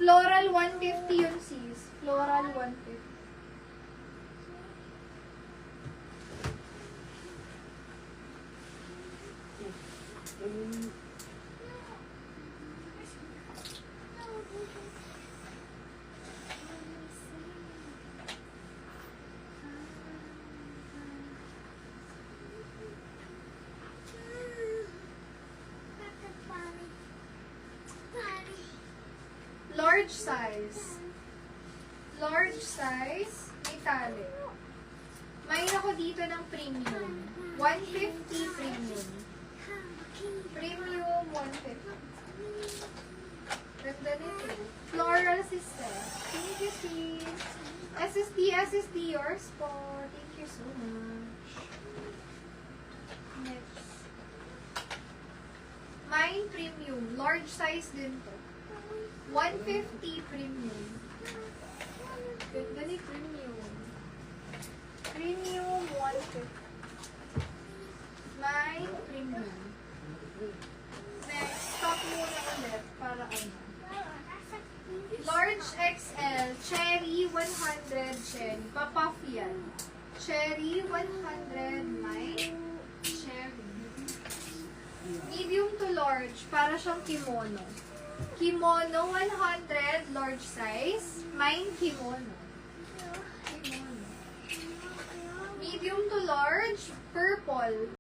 Floral 150 yun, sis. Floral 150. Large size. Large size, metallic. May ako dito ng premium. 150 premium. Premium 150. Ganda nito. Floral system. Thank you, sis. SSD, yours po. Thank you so much. Next. Mine premium. Large size din to. 150 premium. Ganda ni premium. Premium 150. Mine premium. Next, stop muna ulit para ano. Large XL, cherry 100 cherry. Papuff yan. Cherry 100 mine. Cherry. Medium to large, para siyang kimono. Kimono 100 large size. Mine kimono. Kimono. Medium to large, purple.